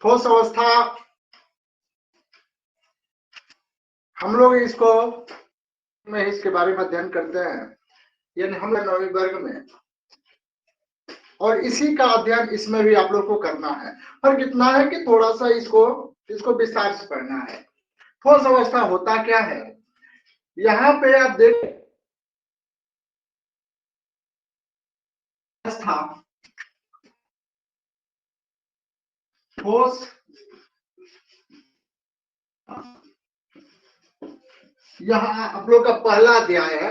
ठोस अवस्था हम लोग इसको में इसके बारे में अध्ययन करते हैं, यानी हम लोग 9वीं वर्ग में, और इसी का अध्ययन इसमें भी आप लोग को करना है। पर कितना है कि थोड़ा सा इसको विस्तार से पढ़ना है। ठोस अवस्था होता क्या है, यहाँ पे आप देख अवस्था ठोस, यहाँ आप लोग का पहला अध्याय है,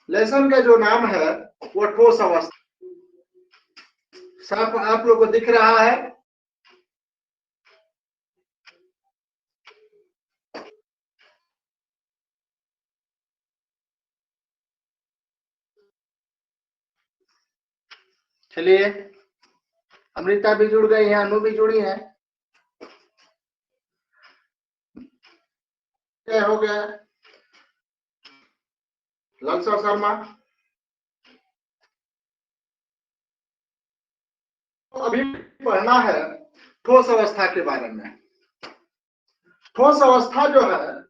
लेसन का जो नाम है वो ठोस अवस्था। सब आप लोग को दिख रहा है? चलिए, अमृता भी जुड़ गई है, अनु भी जुड़ी है। क्या हो गया ललसा शर्मा? तो अभी पढ़ना है ठोस अवस्था के बारे में। ठोस अवस्था जो है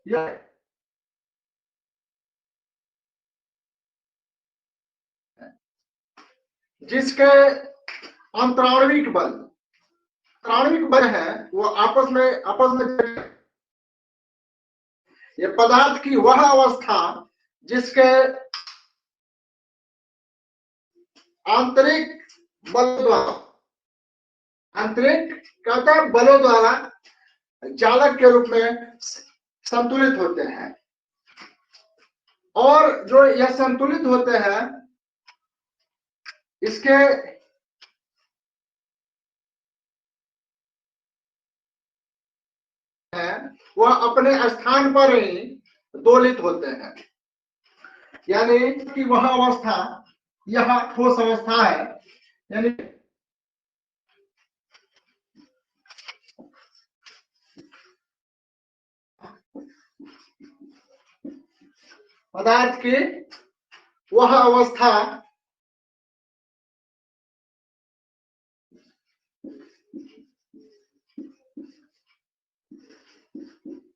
यह जिसके अंतराणविक बल है वो आपस में ये पदार्थ की वह अवस्था जिसके आंतरिक बल द्वारा, आंतरिक कहता है बलों द्वारा चालक के रूप में संतुलित होते हैं, और जो यह संतुलित होते हैं इसके है वह अपने स्थान पर ही दोलित होते हैं, यानी कि वह अवस्था यह ठोस अवस्था है। यानी पदार्थ की वह अवस्था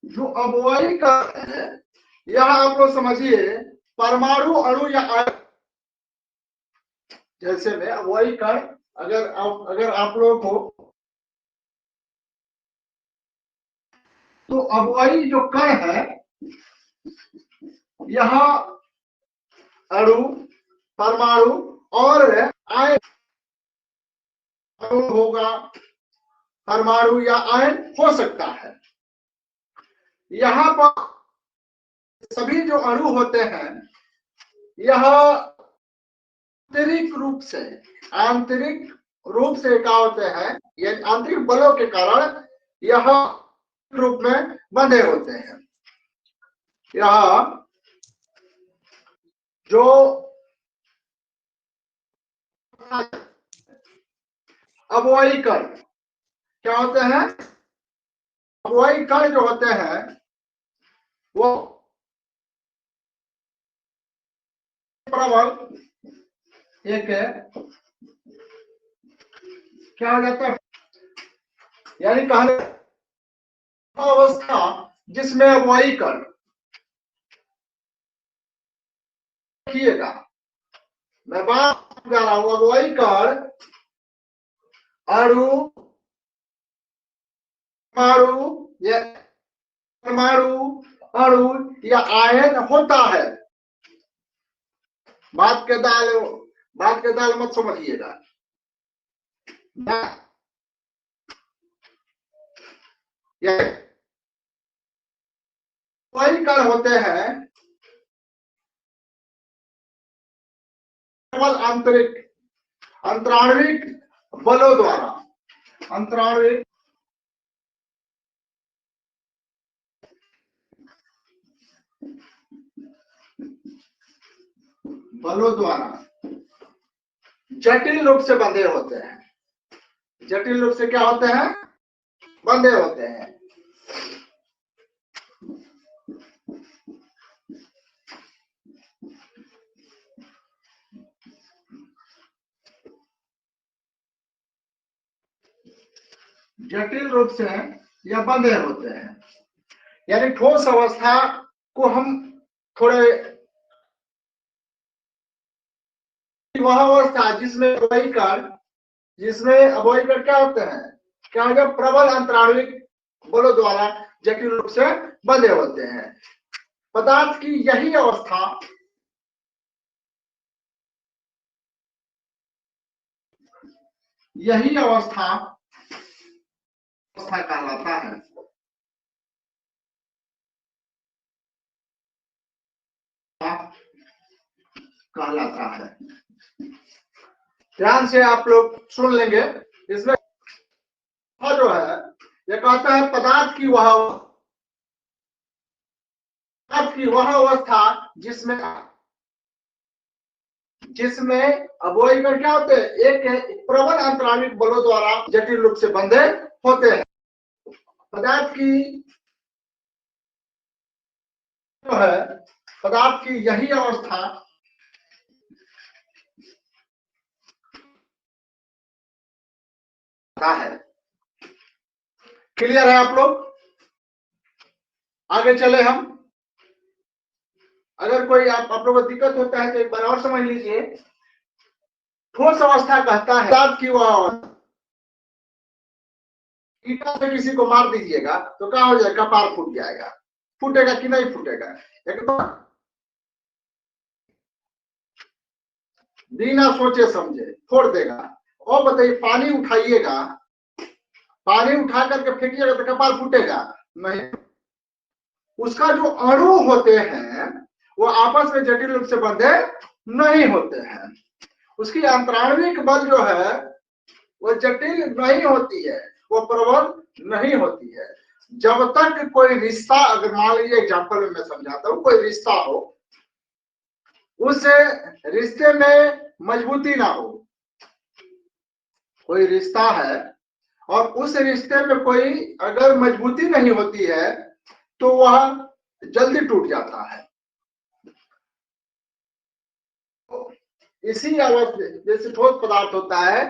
जो अवयवी का है, यह आप लोग समझिए परमाणु अणु या जैसे में अवयवी कण, अगर आप लोग को तो अवयवी जो कण है यह अणु, परमाणु और आयन होगा, परमाणु या आयन हो सकता है। यहाँ पर सभी जो अणु होते हैं यह आंतरिक रूप से क्या होते हैं, ये आंतरिक बलों के कारण यह रूप में बंधे होते हैं। यह जो अवयवी कण क्या होते हैं, अवयवी कण जो होते हैं वो प्रबल एक क्या हो जाता है, यानी कहने अवस्था जिसमें अवयवी कण किएगा, मैं बात कर रहा हूं अवयवी कण अणु, परमाणु अणु या आयन होता है। बात के दाल मत समझिएगा। वही कण होते हैं केवल अंतराणविक बलों द्वारा, अंतराणविक बलों द्वारा जटिल रूप से बंधे होते हैं। जटिल रूप से क्या होते हैं, बंधे होते हैं। जटिल रूप से या बंधे होते हैं। यानी ठोस अवस्था को हम थोड़े, वह अवस्था जिसमें अवयवीकरण क्या होते हैं, क्या हो गया, प्रबल अंतराणविक बलों द्वारा जटिल रूप से बंधे होते हैं। पदार्थ की यही अवस्था कहलाता है। ध्यान से आप लोग सुन लेंगे। इसमें जो है ये कहता है पदार्थ की वह अवस्था जिसमें अवयवीकरण क्या होते हैं, एक प्रबल अंतराणविक बलों द्वारा जटिल रूप से बंधे होते हैं। पदार्थ की यही अवस्था है। क्लियर है आप लोग? आगे चले हम। अगर कोई आप लोगों को दिक्कत होता है तो एक बार और समझ लीजिए। ठोस अवस्था कहता है पदार्थ की वह, ईटा से किसी को मार दीजिएगा तो क्या हो जाएगा, कपार फूट जाएगा। फूटेगा कि नहीं फूटेगा? एकदम बिना सोचे समझे फोड़ देगा। और बताइए, पानी उठाइएगा, पानी उठा करके फेंकिएगा तो कपार फूटेगा? नहीं। उसका जो अणु होते हैं वो आपस में जटिल रूप से बंधे नहीं होते हैं। उसकी अंतराणविक बल जो है वो जटिल नहीं होती है, वो प्रबल नहीं होती है। जब तक कोई रिश्ता, अगर मान लीजिए एग्जाम्पल में मैं समझाता हूं, कोई रिश्ता हो, उस रिश्ते में मजबूती ना हो, कोई रिश्ता है और उस रिश्ते में कोई अगर मजबूती नहीं होती है तो वह जल्दी टूट जाता है। इसी अवस्था, जैसे ठोस पदार्थ होता है,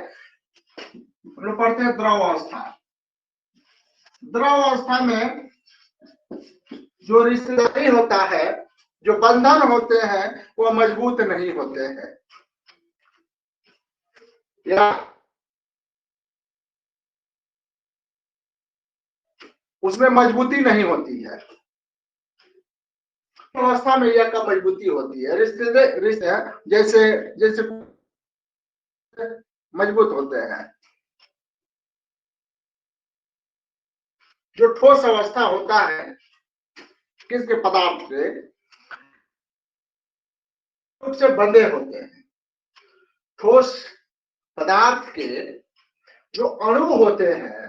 हम लोग पढ़ते हैं द्रव अवस्था। द्रव अवस्था में जो रिश्तेदारी होता है, जो बंधन होते हैं, वो मजबूत नहीं होते हैं, या उसमें मजबूती नहीं होती है। अवस्था में यह कम मजबूती होती है। रिश्ते जैसे जैसे मजबूत होते हैं। जो ठोस अवस्था होता है किसके, पदार्थ के रूप से बंधे होते हैं। ठोस पदार्थ के जो अणु होते हैं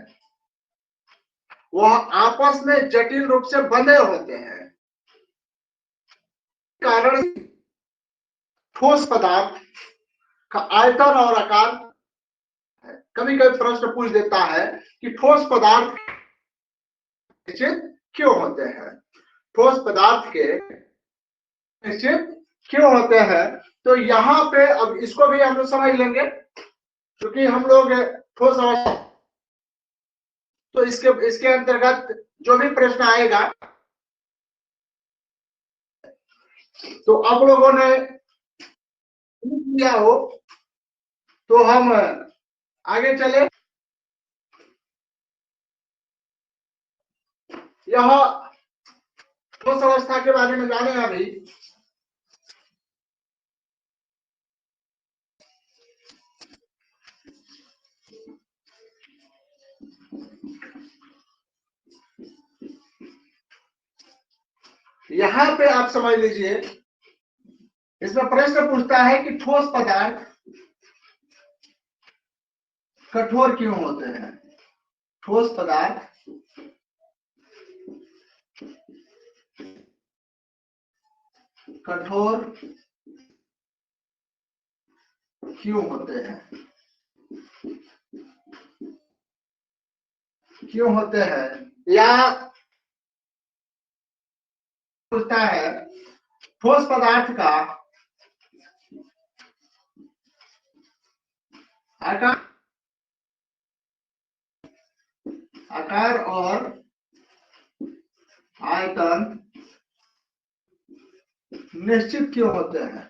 वह आपस में जटिल रूप से बंधे होते हैं। कारण ठोस पदार्थ का आयतन और आकार, कभी कभी प्रश्न पूछ देता है कि ठोस पदार्थ निश्चित क्यों होते हैं, ठोस पदार्थ के निश्चित क्यों होते हैं। तो यहाँ पे अब इसको भी हम लोग समझ लेंगे, क्योंकि हम लोग ठोस अवस्था, तो इसके अंतर्गत जो भी प्रश्न आएगा तो आप लोगों ने किया हो तो हम आगे चले। यह ठोस अवस्था के बारे में जाने अभी। यहाँ पे आप समझ लीजिए, इसमें प्रश्न पूछता है कि ठोस पदार्थ कठोर क्यों होते हैं। ठोस पदार्थ कठोर क्यों होते हैं, क्यों होते हैं, या पूछता है ठोस पदार्थ का आकार आकार और आयतन निश्चित क्यों होते हैं?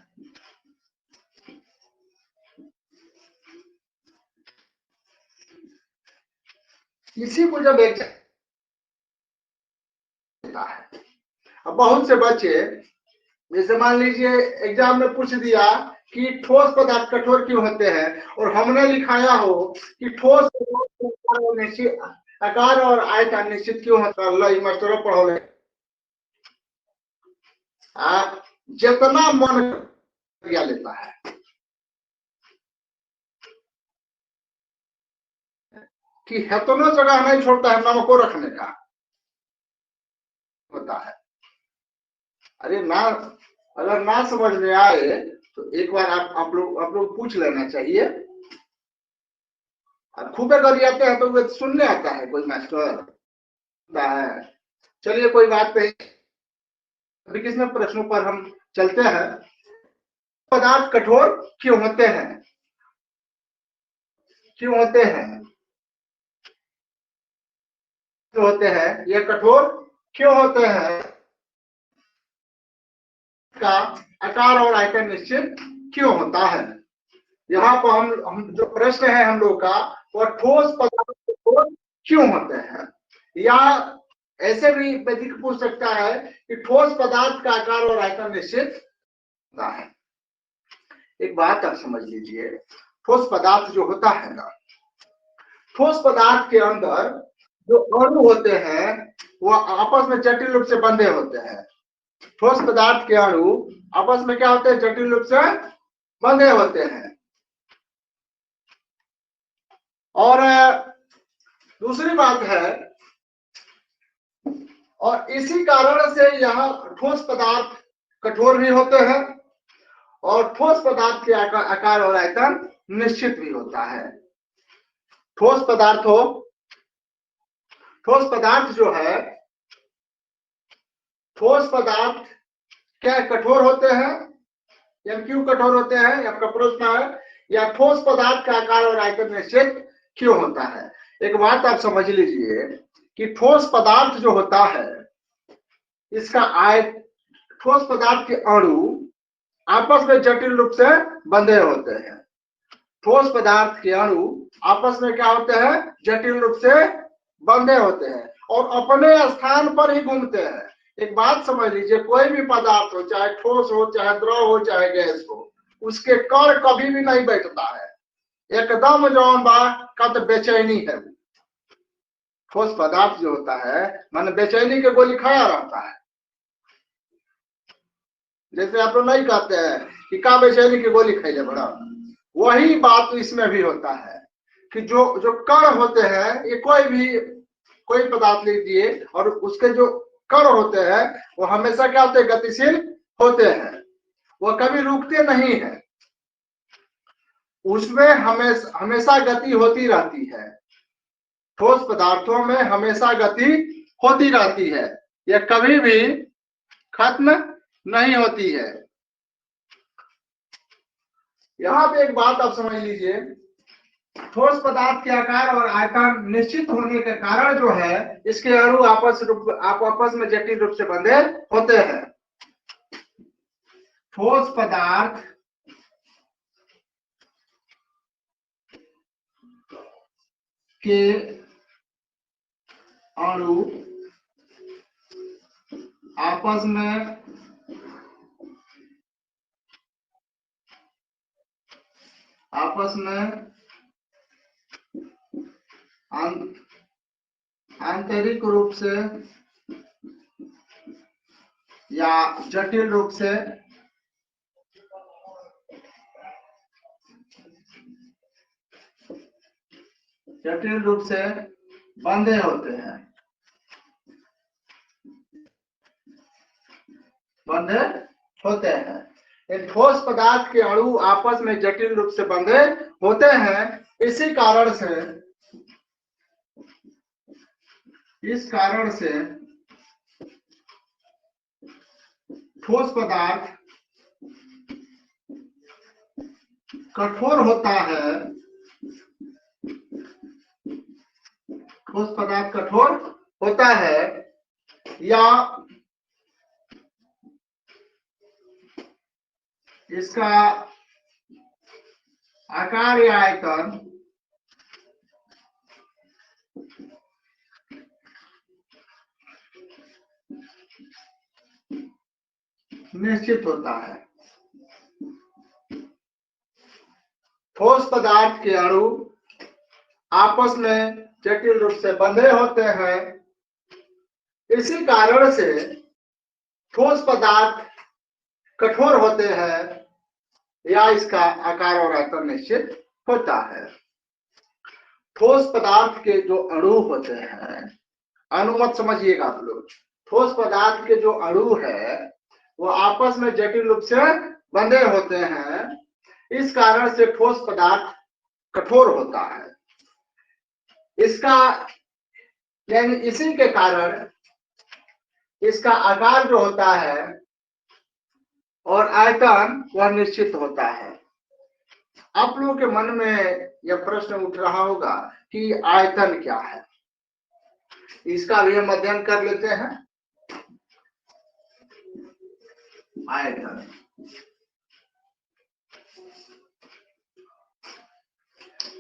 इसी को जब एक है, अब बहुत से बच्चे जैसे मान लीजिए एग्जाम में पूछ दिया कि ठोस पदार्थ कठोर क्यों होते हैं, और हमने लिखाया हो कि ठोस पदार्थ निश्चित आकार और आयतन निश्चित क्यों होता है। अल्लाह मास्टरों पढ़ो आप जितना मन किया लेता है कि हेतनो जगह नहीं छोड़ता है नमको रखने का होता है। अरे ना, अगर ना समझ में आए तो एक बार आप लोग पूछ लेना चाहिए। अब खूबे कर जाते हैं तो वे सुनने आता है कोई मास्टर होता है। चलिए कोई बात नहीं, अभी किस में प्रश्नों पर हम चलते हैं। पदार्थ कठोर क्यों होते हैं? क्यों होते हैं? क्यों होते हैं? ये कठोर क्यों होते हैं? का आकार और आयतन निश्चित क्यों होता है? यहाँ पर हम जो प्रश्न है हम लोग का, वो ठोस पदार्थ कठोर क्यों होते हैं, या ऐसे भी व्यक्ति पूछ सकता है कि ठोस पदार्थ का आकार और आयतन निश्चित होता है। एक बात आप समझ लीजिए, ठोस पदार्थ जो होता है ना, ठोस पदार्थ के अंदर जो अणु होते हैं वो आपस में जटिल रूप से बंधे होते हैं। ठोस पदार्थ के अणु आपस में क्या होते हैं? जटिल रूप से बंधे होते हैं। और दूसरी बात है, और इसी कारण से यह ठोस पदार्थ कठोर भी होते हैं और ठोस पदार्थ के आकार और आयतन निश्चित भी होता है। ठोस पदार्थ जो है, ठोस पदार्थ क्या कठोर होते हैं या क्यों कठोर होते हैं, आपका प्रश्न है, या ठोस पदार्थ का आकार और आयतन निश्चित क्यों होता है। एक बात आप समझ लीजिए कि ठोस पदार्थ जो होता है, इसका ठोस पदार्थ के अणु आपस में जटिल रूप से बंधे होते हैं। ठोस पदार्थ के अणु आपस में क्या होते हैं? जटिल रूप से बंधे होते हैं और अपने स्थान पर ही घूमते हैं। एक बात समझ लीजिए, कोई भी पदार्थ हो, चाहे ठोस हो, चाहे द्रव हो, चाहे गैस हो, उसके कण कभी भी नहीं बैठता है, एकदम जौन बा का तो बेचैनी है। ठोस पदार्थ जो होता है माने बेचैनी के गोली खाया रहता है। जैसे आप लोग नहीं कहते हैं कि का बेचैनी की गोली खाइले बड़ा, वही बात इसमें भी होता है कि जो जो कण होते हैं, ये कोई पदार्थ लीजिए और उसके जो कण होते हैं वो हमेशा क्या होते हैं? गतिशील होते हैं, वो कभी रुकते नहीं है, उसमें हमेशा गति होती रहती है। ठोस पदार्थों में हमेशा गति होती रहती है, यह कभी भी खत्म नहीं होती है। यहां पे एक बात आप समझ लीजिए, ठोस पदार्थ के आकार और आयतन निश्चित होने के कारण जो है, इसके अणु आपस में जटिल रूप से बंधे होते हैं। ठोस पदार्थ के अणु आपस में आंतरिक रूप से या जटिल रूप से बंधे होते हैं। इन ठोस पदार्थ के अणु आपस में जटिल रूप से बंधे होते हैं। इस कारण से ठोस पदार्थ कठोर होता है। ठोस पदार्थ कठोर होता है या इसका आकार या आयतन निश्चित होता है। ठोस पदार्थ के अणु आपस में जटिल रूप से बंधे होते हैं, इसी कारण से ठोस पदार्थ कठोर होते हैं या इसका आकार और आयतन निश्चित होता है। ठोस पदार्थ के जो अणु होते हैं, अणु मत समझिएगा आप लोग, ठोस पदार्थ के जो अणु है वो आपस में जटिल रूप से बंधे होते हैं, इस कारण से ठोस पदार्थ कठोर होता है। इसका यानी इसी के कारण इसका आकार जो होता है और आयतन वह निश्चित होता है। आप लोगों के मन में यह प्रश्न उठ रहा होगा कि आयतन क्या है, इसका भी हम अध्ययन कर लेते हैं। आयतन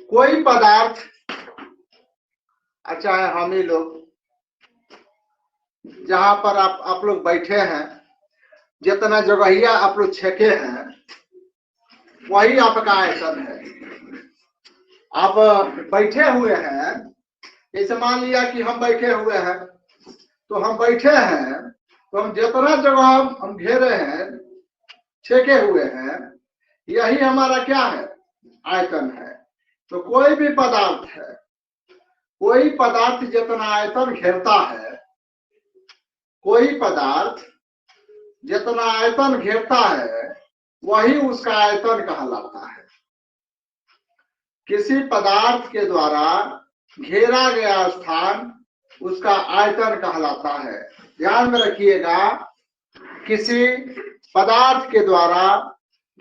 कोई पदार्थ, अच्छा है हम ही लोग जहां पर आप लोग बैठे हैं, जितना जगहिया आप लोग छेके हैं वही आपका आयतन है। आप बैठे हुए हैं, जैसे मान लिया कि हम बैठे हुए हैं, तो हम बैठे हैं तो हम जितना जगह हम घेरे हैं, छेके हुए हैं, यही हमारा क्या है, आयतन है। तो कोई भी पदार्थ है, कोई पदार्थ जितना आयतन घेरता है, कोई पदार्थ जितना आयतन घेरता है वही उसका आयतन कहलाता है। किसी पदार्थ के द्वारा घेरा गया स्थान उसका आयतन कहलाता है। ध्यान में रखिएगा, किसी पदार्थ के द्वारा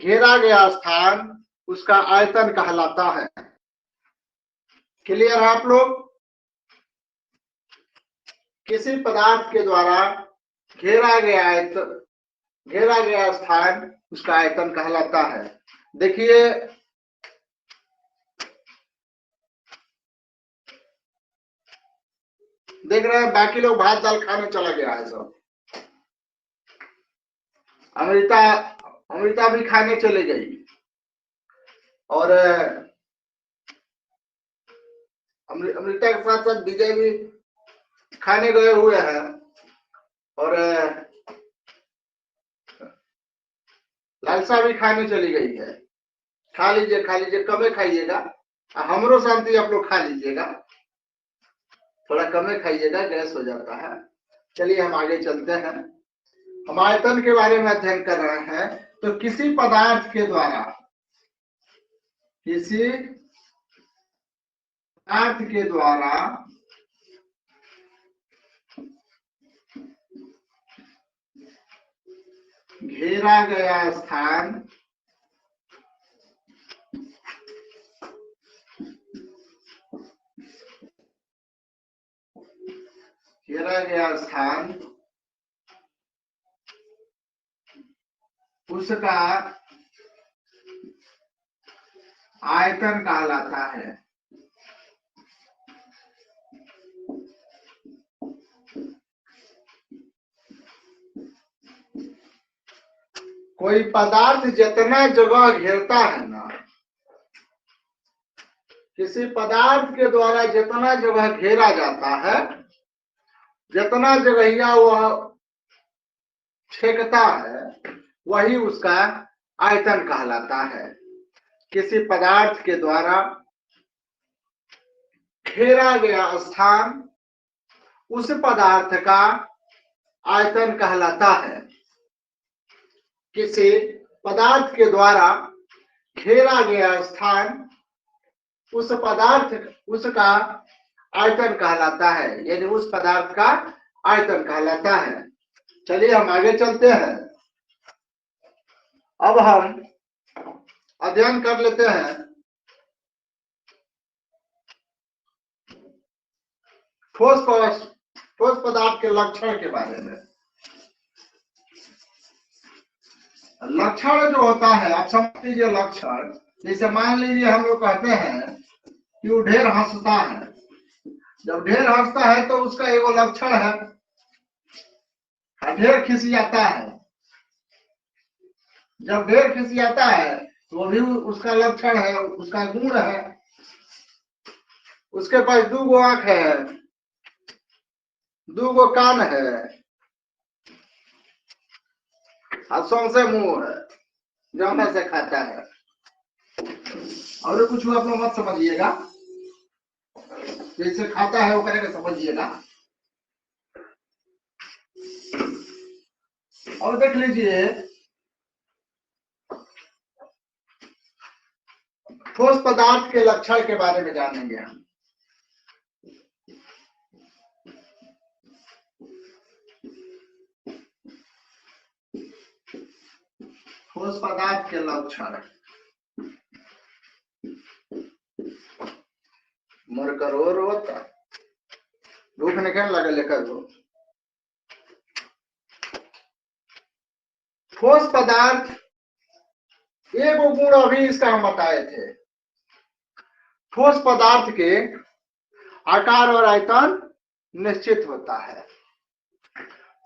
घेरा गया स्थान उसका आयतन कहलाता है। क्लियर है आप लोग? किसी पदार्थ के द्वारा घेरा गया स्थान उसका आयतन कहलाता है। देखिए देख रहे हैं, बाकी लोग भात दाल खाने चला गया है सब। अमृता भी खाने चले गई और अमृता के साथ साथ विजय भी खाने गए हुए हैं और लालसा भी खाने चली गई है। खा लीजिए कमे खाइएगा, हमरो शांति आप लोग खा लीजिएगा, थोड़ा कमे खाइएगा, गैस हो जाता है। चलिए हम आगे चलते हैं। हम आयतन के बारे में अध्ययन कर रहे हैं। तो किसी पदार्थ के द्वारा घेरा गया स्थान उसका आयतन कहलाता है। कोई पदार्थ जितना जगह घेरता है ना, किसी पदार्थ के द्वारा जितना जगह घेरा जाता है, जितना जगहिया वह छेकता है, वही उसका आयतन कहलाता है। किसी पदार्थ के द्वारा घेरा गया स्थान उस पदार्थ का आयतन कहलाता है। किसी पदार्थ के द्वारा घेरा गया स्थान उस पदार्थ उसका आयतन कहलाता है, यानी उस पदार्थ का आयतन कहलाता है। चलिए हम आगे चलते हैं। अब हम अध्ययन कर लेते हैं ठोस पदार्थ के लक्षण के बारे में। लक्षण जो होता है, आप समझ लीजिए लक्षण, जैसे मान लीजिए हम लोग कहते हैं कि वो ढेर हंसता है। जब ढेर हंसता है तो उसका एगो लक्षण है। ढेर खिसियाता है, जब ढेर खिसियाता है तो वो भी उसका लक्षण है, उसका गुण है। उसके पास 2 आंख है, 2 कान है, हाथों से मुंह है, जाने से खाता है। और कुछ आप लोग मत समझिएगा, जैसे खाता है वो करेगा समझिएगा। और देख लीजिए ठोस पदार्थ के लक्षण के बारे में जानेंगे हम। ठोस पदार्थ के लक्षण, मर करो रोता भूख निकलने लगा लेकर वो। ठोस पदार्थ एगो गुण अभी इसका हम बताए थे। ठोस पदार्थ के आकार और आयतन निश्चित होता है।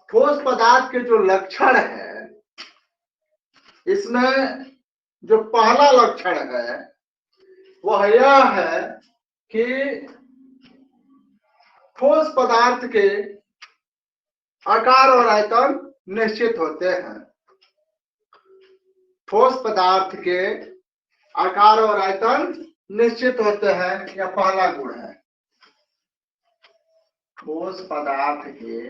ठोस पदार्थ के जो लक्षण है, इसमें जो पहला लक्षण है वह यह है कि ठोस पदार्थ के आकार और आयतन निश्चित होते हैं। ठोस पदार्थ के आकार और आयतन निश्चित होते हैं, यह पहला गुण है। ठोस पदार्थ के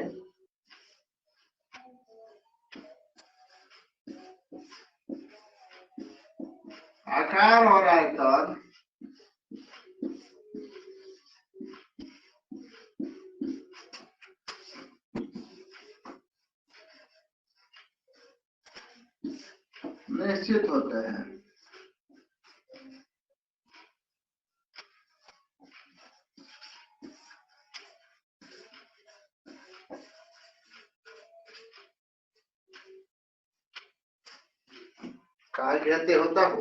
आकार और आयतन निश्चित होते हैं। कहा कहते होता हो,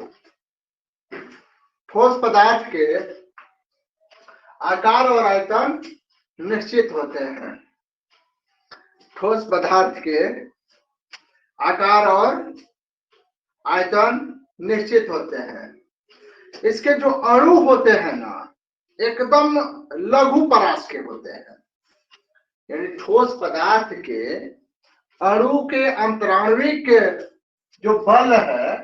ठोस पदार्थ के आकार और आयतन निश्चित होते हैं। ठोस पदार्थ के आकार और आयतन निश्चित होते हैं। इसके जो अणु होते हैं ना, एकदम लघु परास के होते हैं। यानी ठोस पदार्थ के अणु के अंतराणविक जो बल है,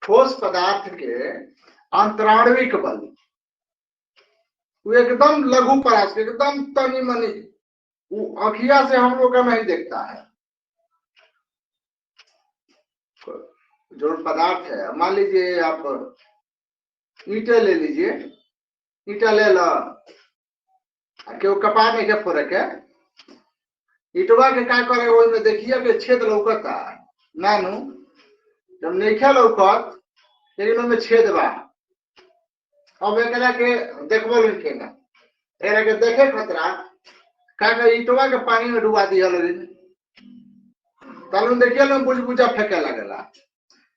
ठोस पदार्थ के अंतराणविक बल वो एकदम लघु परास, एकदम तनी मनी, वो आँखिया से हम लोग का नहीं देखता है। जो पदार्थ है, मान लीजिए आप ईंटे ले लीजिए, ईंटा ले लो, केहू कपार नहीं के फोड़े के, ईटवा के क्या करे, वो में देखिए कि छेद लौकता नानू, जब नहीं लौकत लेकिन उनमें छेद बा। अब एकरा के देखबो लिखे ना, एकरा के देखे खतरा का ईटवा के पानी में डुबा दिया लोग, तब देखिए लोग बुझबुझा फेंके लगेला।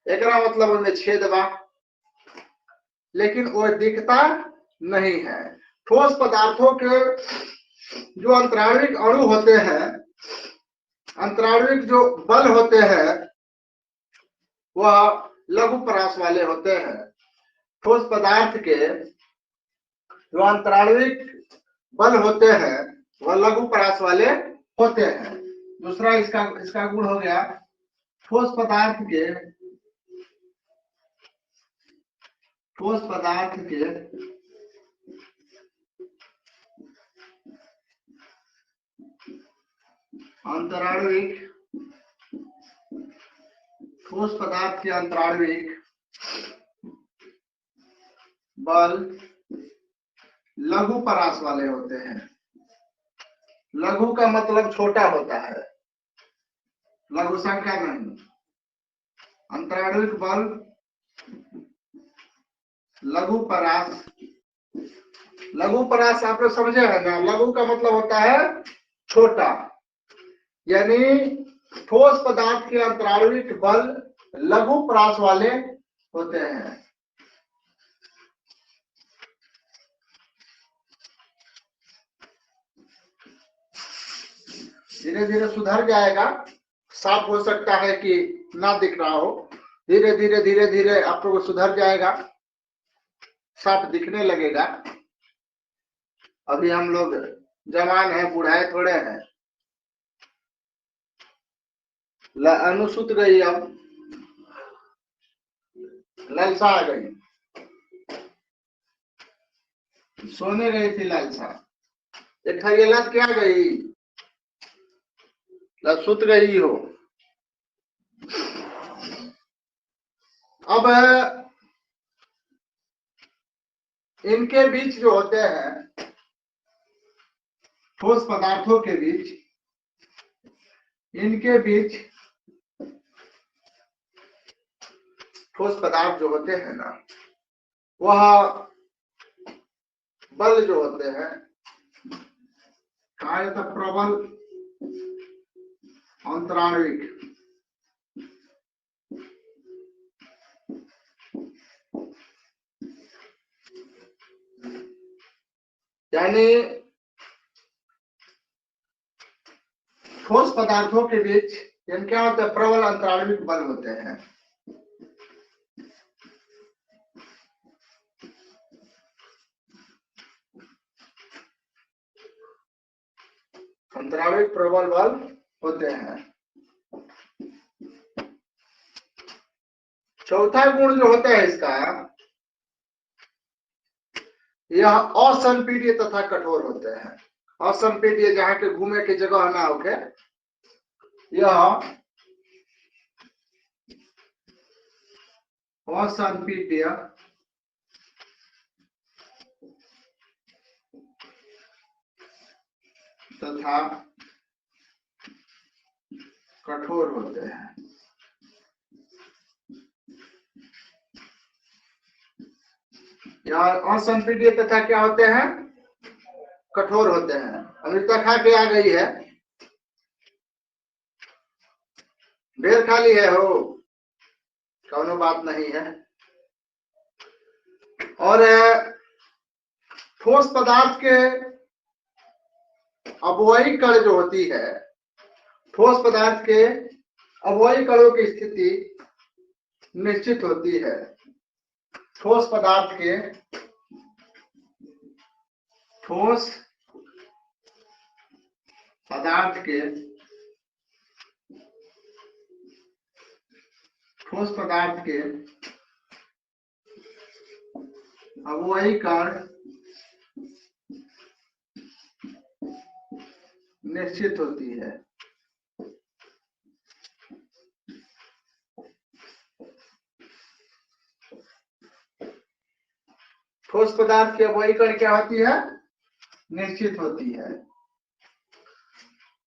एकरा मतलब उनमें छेद बा, लेकिन वो दिखता नहीं है। ठोस पदार्थों के जो अंतराणविक अणु होते हैं, अंतराणविक जो बल होते हैं, वह लघु परास वाले होते हैं। ठोस पदार्थ के जो अंतराणविक बल होते हैं वह लघु परास वाले होते हैं। दूसरा इसका गुण हो गया, ठोस पदार्थ के अंतराणविक, ठोस पदार्थ के अंतराणविक बल लघु परास वाले होते हैं। लघु का मतलब छोटा होता है, लघु संख्या नहीं। अंतराणविक बल लघु परास लघु परास आप लोग समझे हैं ना? लघु का मतलब होता है छोटा, यानी ठोस पदार्थ के अंतराणविक बल लघु परास वाले होते हैं। धीरे धीरे सुधर जाएगा, साफ हो सकता है कि ना दिख रहा हो, धीरे धीरे आप लोगों को सुधर जाएगा, साफ दिखने लगेगा। अभी हम लोग जवान हैं, बूढ़ाए थोड़े हैं। अनुसूत गई, अब लालसा आ गई, सोने गई थी लालसा, एक खरियलत क्या गई, सुत गई हो। अब इनके बीच जो होते हैं, ठोस पदार्थों के बीच, इनके बीच ठोस पदार्थ जो होते हैं ना, वह बल जो होते हैं, कहा जाता प्रबल अंतराणविक, यानी ठोस पदार्थों के बीच क्या होता है, प्रबल अंतराणविक बल होते हैं। अंतराणविक प्रबल बल होते हैं। चौथा गुण जो होता है इसका, यह असंपीड्य तथा कठोर होते हैं। असंपीड्य, जहां के घूमे की जगह ना होके, यह असंपीड्य तथा कठोर होते हैं। यह असंपीड्य तथा क्या होते हैं, कठोर होते हैं। अमृता खा के आ गई है, ढेर खाली है हो, कौनो बात नहीं है। और ठोस पदार्थ के अवयवी कण जो होती है, ठोस पदार्थ के अवयवी कणों की स्थिति निश्चित होती है। ठोस पदार्थ के अवयवी कण निश्चित होती है। ठोस पदार्थ की अवयवी कण क्या होती है, निश्चित होती है।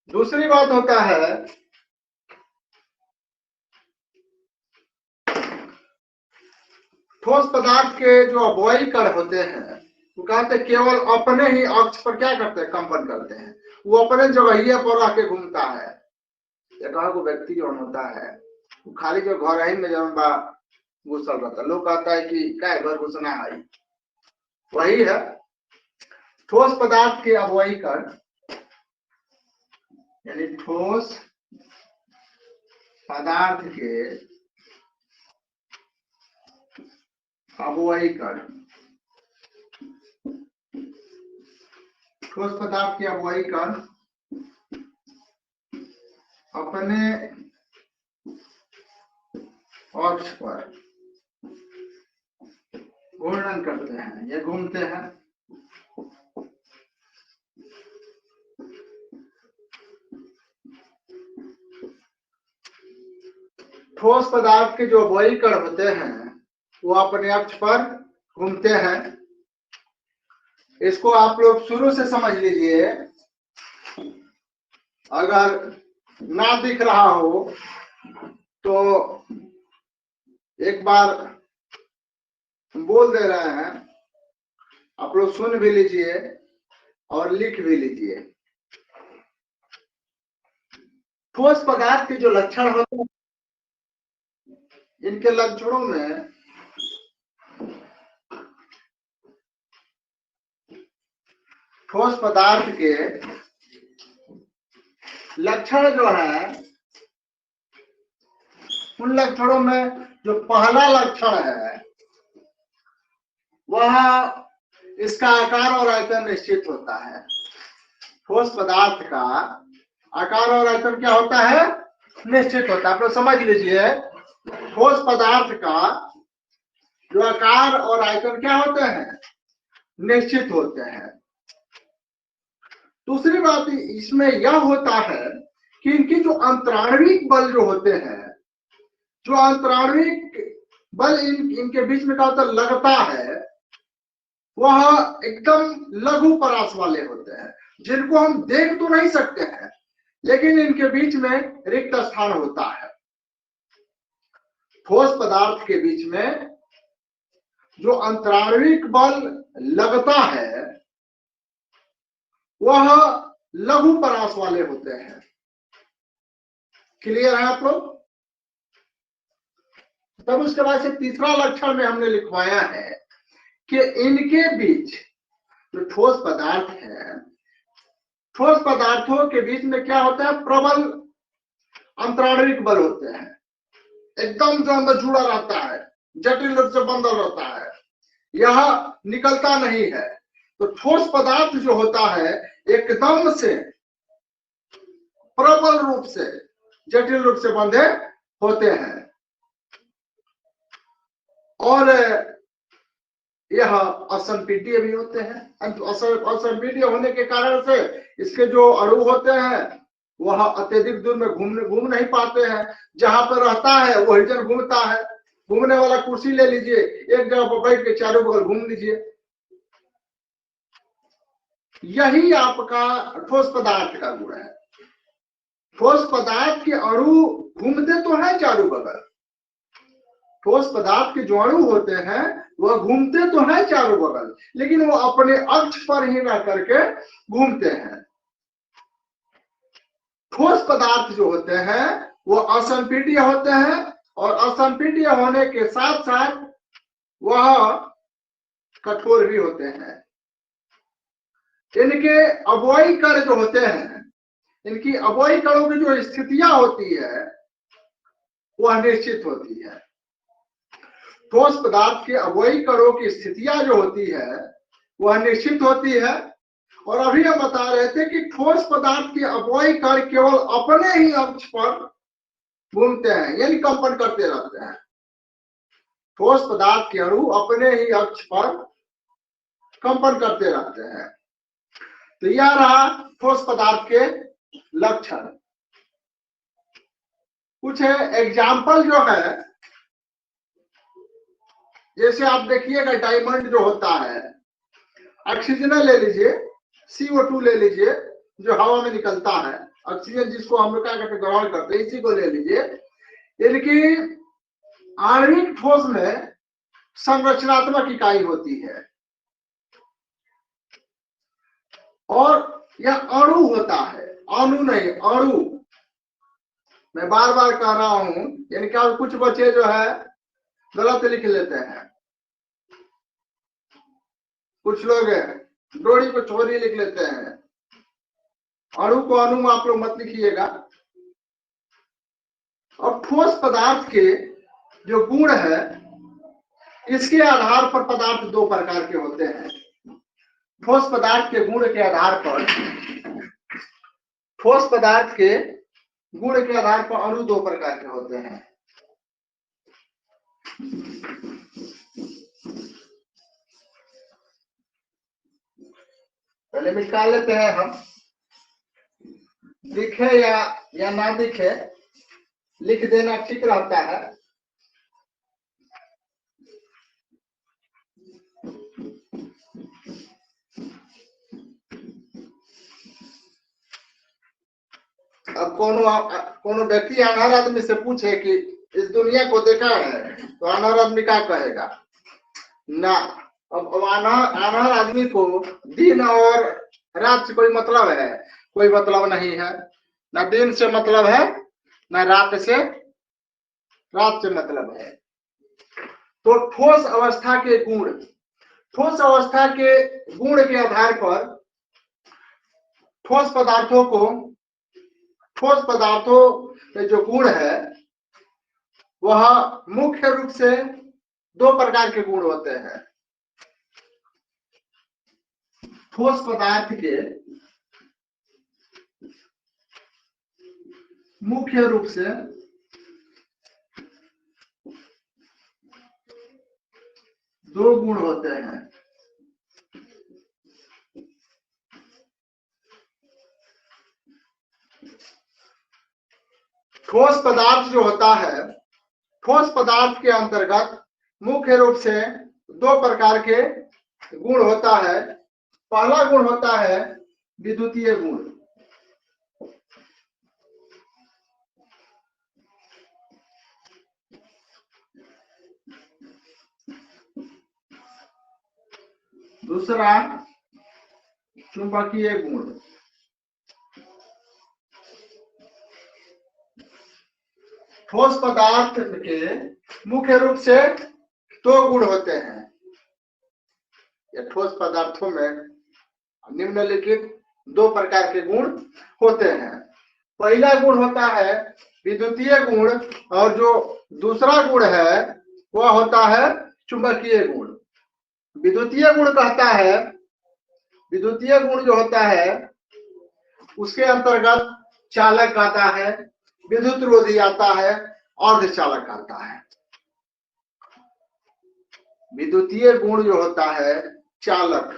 दूसरी बात होता है, ठोस पदार्थ के जो अवयवी कण होते हैं, वो कहते हैं केवल अपने ही अक्ष पर क्या करते हैं, कंपन करते हैं। वो अपने जगह पर आके घूमता है। एक को व्यक्ति जो होता है, वो खाली जो घर ही में जब घुसल रहता है, लोग कहता है कि क्या घर घुसना है, वही है ठोस पदार्थ के अवयवी कण, यानी ठोस पदार्थ के अवयवी कण, ठोस पदार्थ के अवयवी कण अपने अक्ष पर घूर्णन करते हैं, ये घूमते हैं। ठोस पदार्थ के जो अवयवी कण होते हैं, वो अपने अक्ष पर घूमते हैं। इसको आप लोग शुरू से समझ लीजिए। अगर ना दिख रहा हो तो एक बार बोल दे रहे हैं, आप लोग सुन भी लीजिए और लिख भी लीजिए। ठोस पदार्थ के जो लक्षण होते हैं, इनके लक्षणों में ठोस पदार्थ के लक्षण जो है, उन लक्षणों में जो पहला लक्षण है वह इसका आकार और आयतन निश्चित होता है। ठोस पदार्थ का आकार और आयतन क्या होता है? निश्चित होता है। आप लोग समझ लीजिए, ठोस पदार्थ का जो आकार और आयतन क्या होते हैं? निश्चित होते हैं। दूसरी बात इसमें यह होता है कि इनकी जो अंतराणविक बल जो होते हैं, जो अंतराणविक बल इनके बीच में क्या होता है? लगता है, वह एकदम लघु परास वाले होते हैं, जिनको हम देख तो नहीं सकते हैं, लेकिन इनके बीच में रिक्त स्थान होता है। ठोस पदार्थ के बीच में जो अंतराणविक बल लगता है वह लघु परास वाले होते हैं। क्लियर है आप लोग? तब उसके बाद से तीसरा लक्षण में हमने लिखवाया है कि इनके बीच जो ठोस पदार्थ है, ठोस पदार्थों के बीच में क्या होता है? प्रबल अंतराणविक बल होते हैं, एकदम जो अंदर जुड़ा रहता है, जटिल रूप से बंधल रहता है, यह निकलता नहीं है। तो ठोस पदार्थ जो होता है एकदम से प्रबल रूप से, जटिल रूप से बंधे होते हैं, और यह असंपीड्य भी होते हैं। असंपीड्य होने के कारण से इसके जो अणु होते हैं वह अत्यधिक दूर में घूम नहीं पाते हैं। जहां पर रहता है वही जन घूमता है। घूमने वाला कुर्सी ले लीजिए, एक जगह पर बैठ के चारों बगल घूम लीजिए। यही आपका ठोस पदार्थ का गुण है। ठोस पदार्थ के अणु घूमते तो है चारों बगल, ठोस पदार्थ के जो अणु होते हैं वह घूमते तो है चारों बगल, लेकिन वो अपने अक्ष पर ही रह करके घूमते हैं। ठोस पदार्थ जो होते हैं वो असंपीड्य होते हैं, और असंपीड्य होने के साथ साथ वह कठोर भी होते हैं। इनके अवयवी कण जो होते हैं, इनकी अवयवी कणों की जो स्थितियां होती है वह निश्चित होती है। ठोस पदार्थ के अवयवी कणों की स्थितियां जो होती है वह निश्चित होती है। और अभी हम बता रहे थे कि ठोस पदार्थ के अवयवी कण केवल अपने ही अक्ष पर घूमते हैं, यानी कंपन करते रहते हैं। ठोस पदार्थ के अणु अपने ही अक्ष पर कंपन करते रहते हैं। तो यह रहा ठोस पदार्थ के लक्षण। कुछ एग्जाम्पल जो है, जैसे आप देखिएगा डायमंड जो होता है, ऑक्सीजन ले लीजिए, CO2 ले लीजिए जो हवा में निकलता है, ऑक्सीजन जिसको हम लोग क्या कहते हैं, ग्रहण करते हैं, इसी को ले लीजिए। इनकी आणविक ठोस में संरचनात्मक इकाई होती है, और यह अणु होता है, अणु नहीं अणु। मैं बार बार कह रहा हूं, यानी क्या कुछ बच्चे जो है गलत लिख लेते हैं, कुछ लोग डोरी को छोरी लिख लेते हैं। अणु को अणु में आप लोग मत लिखिएगा। अब ठोस पदार्थ के जो गुण है, इसके आधार पर पदार्थ दो प्रकार के होते हैं। ठोस पदार्थ के गुण के आधार पर, ठोस पदार्थ के गुण के आधार पर अणु दो प्रकार के होते हैं। पहले निकाल लेते हैं हम, दिखे या ना दिखे, लिख देना ठीक रहता है। अब कोनो व्यक्ति अनहर आदमी से पूछे कि इस दुनिया को देखा है, तो अनहर आदमी क्या कहेगा? ना, अब अनहर आदमी को दिन और रात से कोई मतलब है? कोई मतलब नहीं है। ना दिन से मतलब है, ना रात से मतलब है। तो ठोस अवस्था के गुण, ठोस अवस्था के गुण के आधार पर ठोस पदार्थों में जो गुण है वह मुख्य रूप से दो प्रकार के गुण होते हैं। ठोस पदार्थ के मुख्य रूप से दो गुण होते हैं। ठोस पदार्थ जो होता है, ठोस पदार्थ के अंतर्गत मुख्य रूप से दो प्रकार के गुण होता है। पहला गुण होता है विद्युतीय गुण। दूसरा चुंबकीय गुण। ठोस पदार्थ के मुख्य रूप से दो गुण होते हैं। ये ठोस पदार्थों में निम्नलिखित दो प्रकार के गुण होते हैं। पहला गुण होता है विद्युतीय गुण और जो दूसरा गुण है वह होता है चुंबकीय गुण। विद्युतीय गुण कहता है, विद्युतीय गुण जो होता है उसके अंतर्गत चालक आता है, विद्युत रोधी आता है, अर्धचालक आता है। विद्युतीय गुण जो होता है चालक,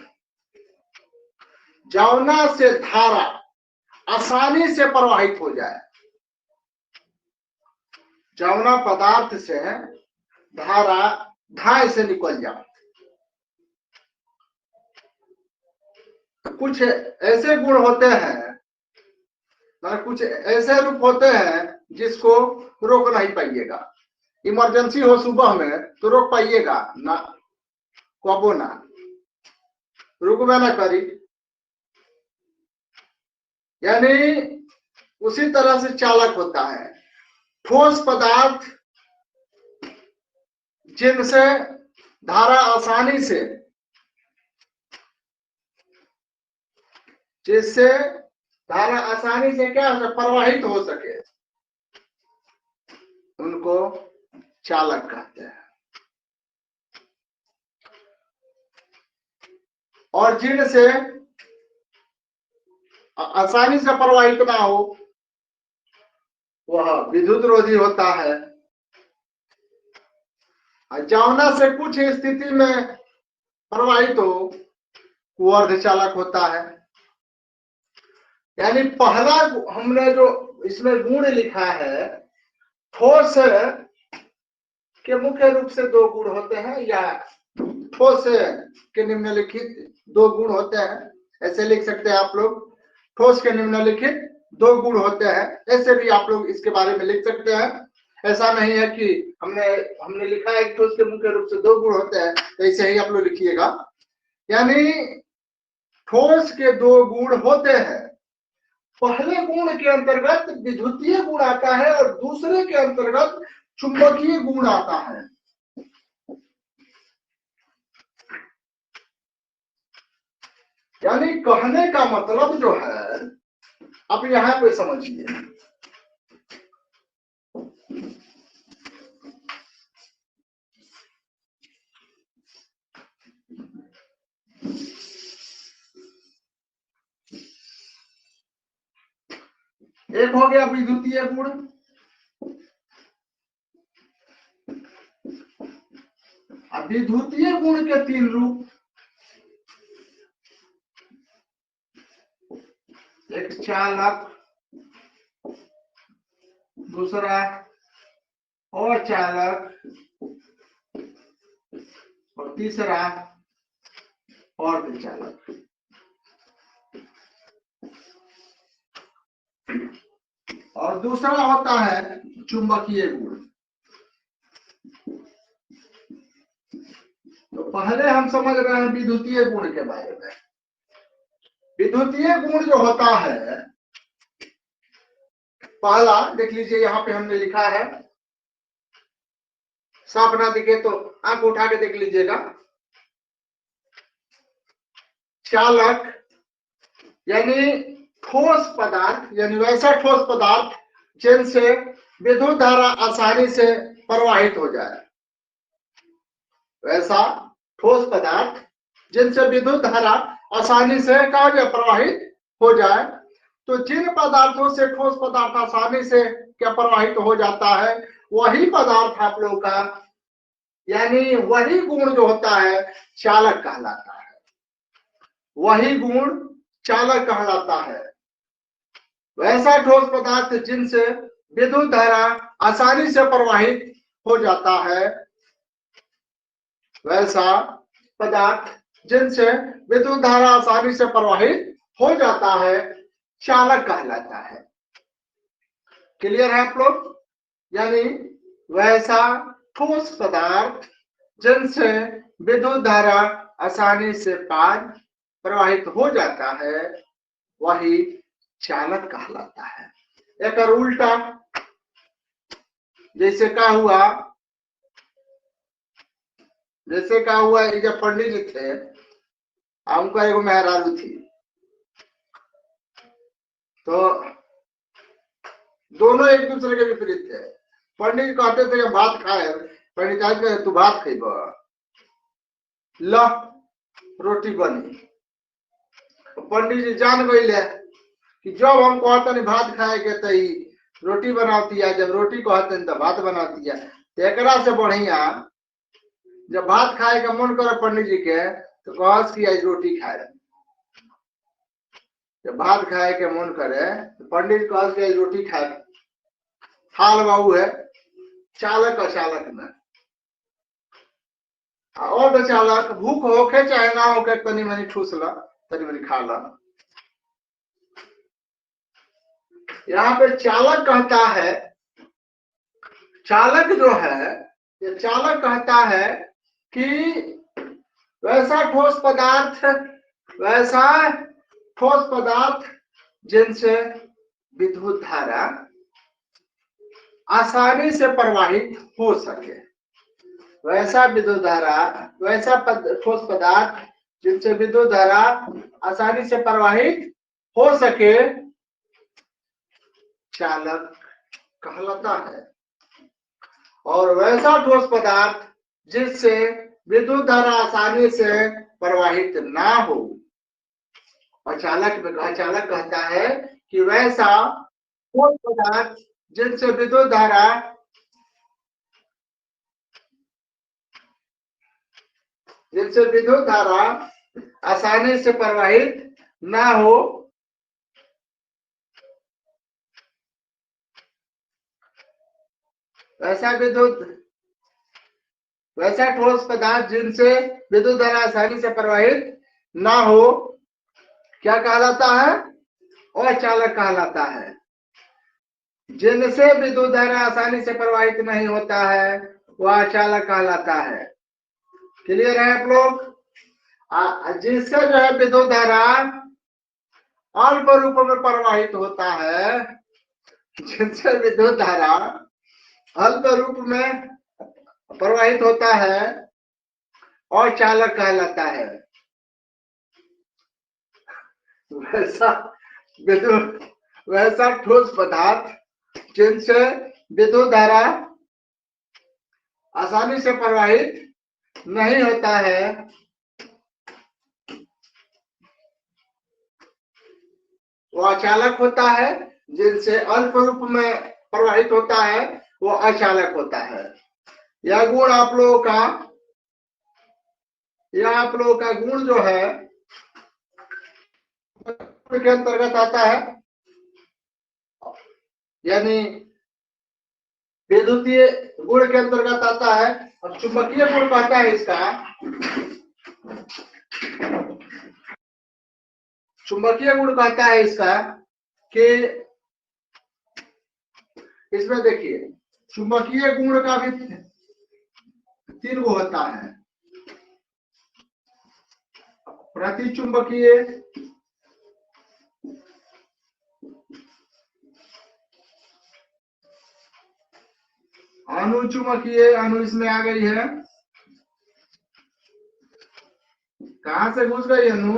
जौना से धारा आसानी से प्रवाहित हो जाए, जौना पदार्थ से धारा धाय से निकल जाए। कुछ ऐसे गुण होते हैं, कुछ ऐसे रूप होते हैं जिसको रोक नहीं पाइएगा। इमरजेंसी हो सुबह में तो रोक पाइएगा ना, कबो ना रुकबे ना करी। यानी उसी तरह से चालक होता है। ठोस पदार्थ जिनसे धारा आसानी से, जिससे धारा आसानी से क्या प्रवाहित हो सके, उनको चालक कहते हैं। और जिनसे आसानी से प्रवाहित ना हो वह विद्युत रोधी होता है। जौना से कुछ स्थिति में प्रवाहित हो वो अर्धचालक होता है। यानी पहला हमने जो इसमें गुण लिखा है, ठोस के मुख्य रूप से दो गुण होते हैं या ठोस के निम्नलिखित दो गुण होते हैं, ऐसे लिख सकते हैं आप लोग। ठोस के निम्नलिखित दो गुण होते हैं, ऐसे भी आप लोग इसके बारे में लिख सकते हैं। ऐसा नहीं है कि हमने लिखा है ठोस के मुख्य रूप से दो गुण होते हैं तो ऐसे ही आप लोग लिखिएगा। यानी ठोस के दो गुण होते हैं। पहले गुण के अंतर्गत विद्युतीय गुण आता है और दूसरे के अंतर्गत चुंबकीय गुण आता है। यानी कहने का मतलब जो है, अब यहां पे समझिए, एक हो गया विद्युतीय गुण, विद्युतीय गुण के तीन रूप, एक चालक, दूसरा अचालक और तीसरा अर्धचालक। और दूसरा होता है चुंबकीय गुण। तो पहले हम समझ रहे हैं विद्युतीय गुण के बारे में। विद्युतीय गुण जो होता है, पहला देख लीजिए, यहाँ पे हमने लिखा है, साफ ना दिखे तो आंख उठा के देख लीजिएगा। चालक यानी ठोस पदार्थ, यानी वैसा ठोस पदार्थ जिनसे विद्युत धारा आसानी से प्रवाहित हो जाए। वैसा ठोस पदार्थ जिनसे विद्युत धारा आसानी से प्रवाहित हो जाए। तो जिन पदार्थों से ठोस पदार्थ आसानी से क्या प्रवाहित हो जाता है, वही पदार्थ आप लोगों का, यानी वही गुण जो होता है चालक कहलाता है। वही गुण चालक कहलाता है। वैसा ठोस पदार्थ जिनसे विद्युत धारा आसानी से प्रवाहित हो जाता है, वैसा पदार्थ जिनसे विद्युत धारा आसानी से प्रवाहित हो जाता है, चालक कहलाता है। क्लियर है आप लोग? यानी वैसा ठोस पदार्थ जिनसे विद्युत धारा आसानी से प्रवाहित हो जाता है, वही चालक कहलाता है। एक और उल्टा, जैसे क्या हुआ, जब पंडित जी थे, उनका एगो मेहरारू थी, तो दोनों एक दूसरे के विपरीत थे। पंडित जी कहते थे भात खाए, पंडित जी कहते तू भात खेब, ल रोटी बनी। पंडित जी जान गए कि जब हम कहते नहीं भात खाए के तो रोटी बनाती है, जब रोटी कहते हैं तो भात बनाती है। तो एक से बढ़िया जब भात खाए का मन करे पंडित जी के, तो कहस कि आज रोटी खाए। जब भात खाए के मन करे तो पंडित कहस कि आज रोटी खाए। हाल बाबू है चालक अचालक में। और तो चालक भूख होके चाहे ना होके तनी मनी ठूस ला, तनी मनी खा ला। यहाँ पे चालक कहता है, चालक जो है, ये चालक कहता है कि वैसा ठोस पदार्थ जिनसे विद्युत धारा आसानी से प्रवाहित हो सके। वैसा ठोस पदार्थ जिनसे विद्युत धारा आसानी से प्रवाहित हो सके, चालक कहलाता है। और वैसा ठोस पदार्थ जिससे विद्युत धारा आसानी से प्रवाहित ना हो, चालक कहता है कि वैसा ठोस पदार्थ जिनसे विद्युत धारा आसानी से प्रवाहित ना हो, वैसा ठोस पदार्थ जिनसे विद्युत धारा आसानी से प्रवाहित ना हो, क्या कहलाता है? अचालक कहलाता है। जिनसे विद्युत धारा आसानी से प्रवाहित नहीं होता है, वह अचालक कहलाता है। क्लियर है आप लोग? जिससे जो है विद्युत धारा अल्प रूप में प्रवाहित होता है, जिनसे विद्युत धारा अल्प रूप में प्रवाहित होता है, और चालक कहलाता है। वैसा ठोस पदार्थ जिनसे विद्युत धारा आसानी से प्रवाहित नहीं होता है, वो अचालक होता है। जिनसे अल्प रूप में प्रवाहित होता है, वो अचालक होता है। यह गुण आप लोगों का गुण जो है के अंतर्गत आता है, यानी विद्युतीय गुण के अंतर्गत आता है। और चुंबकीय गुण कहता है इसका, चुंबकीय गुण कहता है इसका कि इसमें देखिए चुंबकीय गुण का भी 3 गो होता है। प्रतिचुंबकीय, अनुचुंबकीय, अणु इसमें आ गई है, कहां से घुस गई अणु,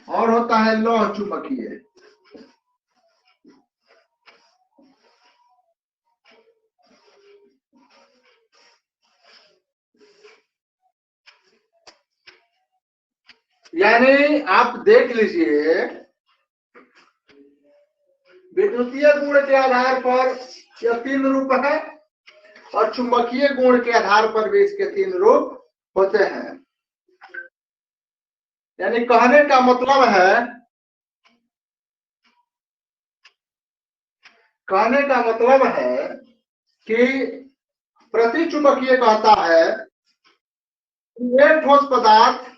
और होता है लौह चुंबकीय। यानी आप देख लीजिए, विद्युतीय गुण के आधार पर यह 3 रूप है और चुंबकीय गुण के आधार पर भी इसके 3 रूप होते हैं। यानी कहने का मतलब है, कहने का मतलब है कि प्रतिचुंबकीय कहता है वे ठोस पदार्थ,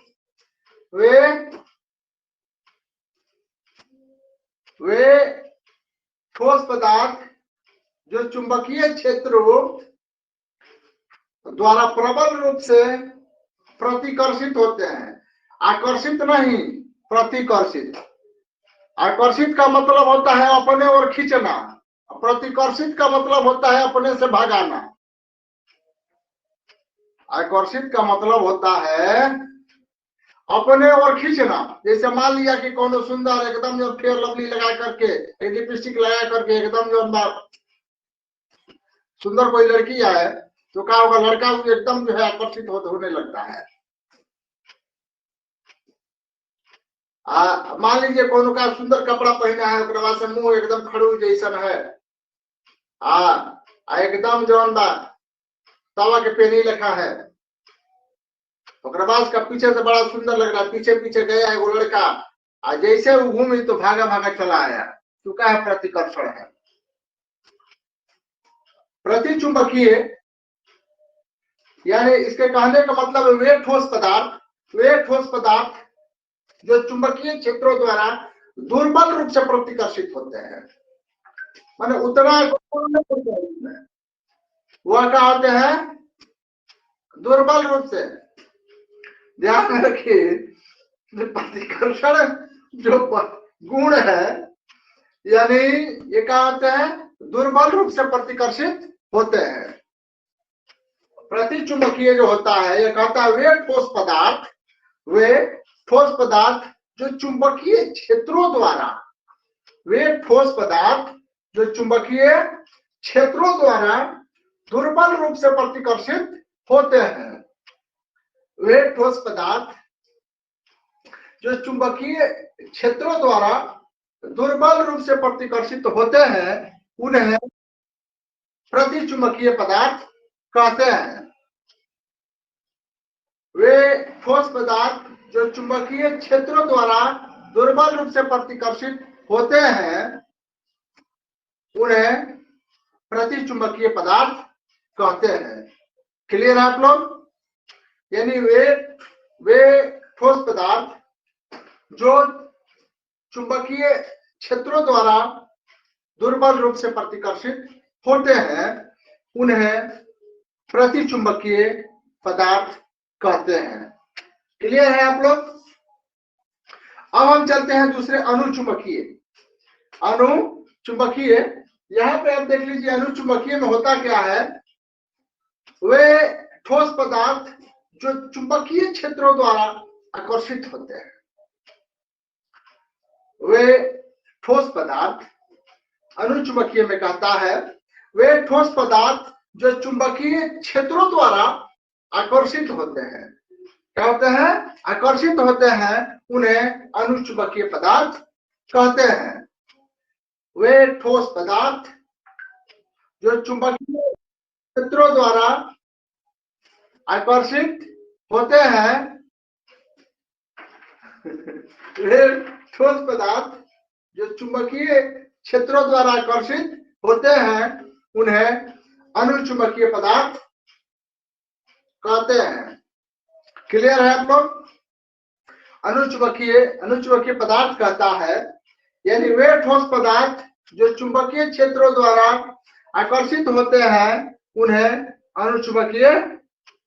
वे ठोस पदार्थ जो चुंबकीय क्षेत्र द्वारा प्रबल रूप से प्रतिकर्षित होते हैं। आकर्षित नहीं, प्रतिकर्षित। आकर्षित का मतलब होता है अपने ओर खींचना, प्रतिकर्षित का मतलब होता है अपने से भगाना। आकर्षित का मतलब होता है अपने ओर खींचना। जैसे मान लिया कि कौन सुंदर एकदम जो फेयर लवली लगा करके, लिपस्टिक लगा करके एकदम जो सुंदर कोई लड़की है तो क्या होगा, लड़का एकदम जो है आकर्षित होने लगता है। मान लीजिए कौन का सुंदर कपड़ा पहना है, बाद से मुंह एकदम खड़ू जैसन है, एकदम जो तवा के पेनी लिखा है, बाद का पीछे से बड़ा सुंदर लग रहा है, पीछे पीछे गया है वो लड़का, जैसे वो घूमी तो भागा भागा चला आया, तो क्या है, प्रतिकर्षण है। प्रतिचुंबकीय यानी इसके कहने का मतलब वे ठोस पदार्थ जो चुंबकीय क्षेत्रों द्वारा दुर्बल रूप से प्रतिकर्षित होते हैं, माने उतना वह क्या होते हैं, दुर्बल रूप से। ध्यान में रखिए, प्रतिकर्षण जो गुण है, यानी ये क्या होते हैं, दुर्बल रूप से प्रतिकर्षित होते हैं। प्रतिचुंबकीय जो होता है, ये कहता है वे ठोस पदार्थ जो चुंबकीय क्षेत्रों द्वारा, वे ठोस पदार्थ जो चुंबकीय क्षेत्रों द्वारा दुर्बल रूप से प्रतिकर्षित होते हैं। वे ठोस पदार्थ जो चुंबकीय क्षेत्रों द्वारा दुर्बल रूप से प्रतिकर्षित होते हैं, उन्हें प्रतिचुंबकीय पदार्थ कहते हैं। वे ठोस पदार्थ जो चुंबकीय क्षेत्रों द्वारा दुर्बल रूप से प्रतिकर्षित होते हैं, उन्हें प्रतिचुंबकीय पदार्थ कहते हैं। क्लियर है आप लोग? यानी वे ठोस पदार्थ जो चुंबकीय क्षेत्रों द्वारा दुर्बल रूप से प्रतिकर्षित होते हैं, उन्हें प्रतिचुंबकीय पदार्थ कहते हैं। क्लियर है आप लोग? अब हम चलते हैं दूसरे अनुचुंबकीय। अनुचुंबकीय, यहां पे आप देख लीजिए अनुचुंबकीय में होता क्या है, वे ठोस पदार्थ जो चुंबकीय क्षेत्रों द्वारा आकर्षित होते हैं। वे ठोस पदार्थ, अनुचुंबकीय में कहता है वे ठोस पदार्थ जो चुंबकीय क्षेत्रों द्वारा आकर्षित होते हैं, क्या होते हैं, आकर्षित होते हैं, उन्हें अनुचुंबकीय पदार्थ कहते हैं। वे ठोस पदार्थ जो चुंबकीय क्षेत्रों द्वारा आकर्षित होते हैं, वे ठोस पदार्थ जो चुंबकीय क्षेत्रों द्वारा आकर्षित होते हैं, उन्हें अनुचुंबकीय पदार्थ कहते हैं। क्लियर है आप लोग? अनुचुंबकीय पदार्थ कहता है, यानी वे ठोस पदार्थ जो चुंबकीय क्षेत्रों द्वारा आकर्षित होते हैं, उन्हें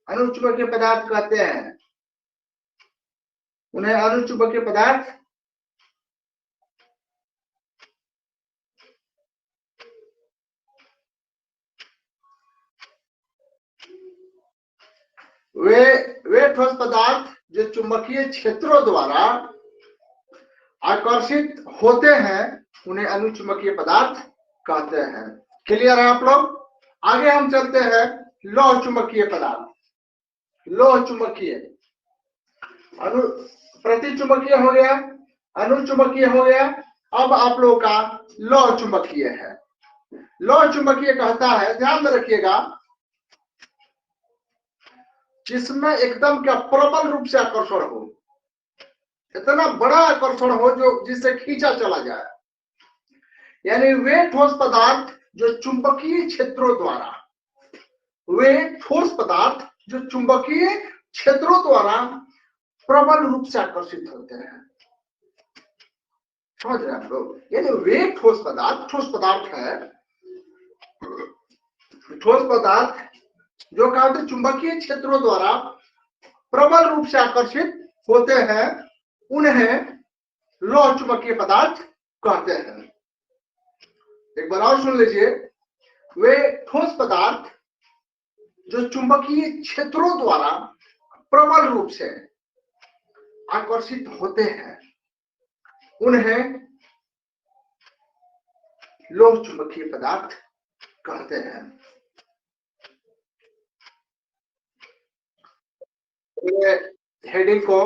अनुचुंबकीय पदार्थ कहते हैं। उन्हें अनुचुंबकीय पदार्थ वे ठोस पदार्थ जो चुंबकीय क्षेत्रों द्वारा आकर्षित होते हैं उन्हें अनुचुंबकीय पदार्थ कहते हैं। क्लियर है आप लोग? आगे हम चलते हैं लौह चुंबकीय पदार्थ। लौह चुंबकीय, प्रतिचुंबकीय हो गया, अनुचुंबकीय हो गया, अब आप लोगों का लौह चुंबकीय है। लौह चुंबकीय कहता है, ध्यान में रखिएगा, जिसमें एकदम क्या प्रबल रूप से आकर्षण हो, इतना बड़ा आकर्षण हो जो जिससे खींचा चला जाए। यानी वे ठोस पदार्थ जो चुंबकीय क्षेत्रों द्वारा, वे ठोस पदार्थ जो चुंबकीय क्षेत्रों द्वारा प्रबल रूप से आकर्षित होते हैं। समझ रहे हैं आप लोग? यानी वे ठोस पदार्थ है, ठोस पदार्थ जो क्या होते चुंबकीय क्षेत्रों द्वारा प्रबल रूप से आकर्षित होते हैं, उन्हें लौह चुंबकीय पदार्थ कहते हैं। एक बार और सुन लीजिए, वे ठोस पदार्थ जो चुंबकीय क्षेत्रों द्वारा प्रबल रूप से आकर्षित होते हैं, उन्हें लौह चुंबकीय पदार्थ कहते हैं। हेडिंग को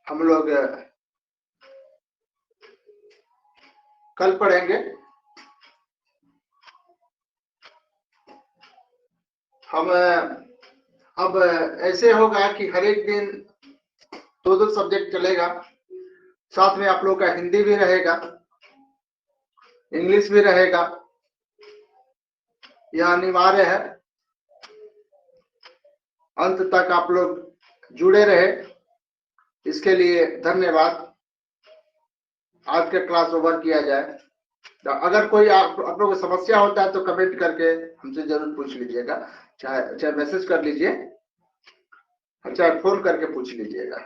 हम लोग कल पढ़ेंगे। हम अब ऐसे होगा कि हर एक दिन दो सब्जेक्ट चलेगा, साथ में आप लोग का हिंदी भी रहेगा, इंग्लिश भी रहेगा, यह अनिवार्य है। अंत तक आप लोग जुड़े रहे, इसके लिए धन्यवाद। आज का क्लास ओवर किया जाए। अगर कोई आप लोगों को समस्या होता है तो कमेंट करके हमसे जरूर पूछ लीजिएगा, चाहे मैसेज कर लीजिए, चाहे फोन करके पूछ लीजिएगा।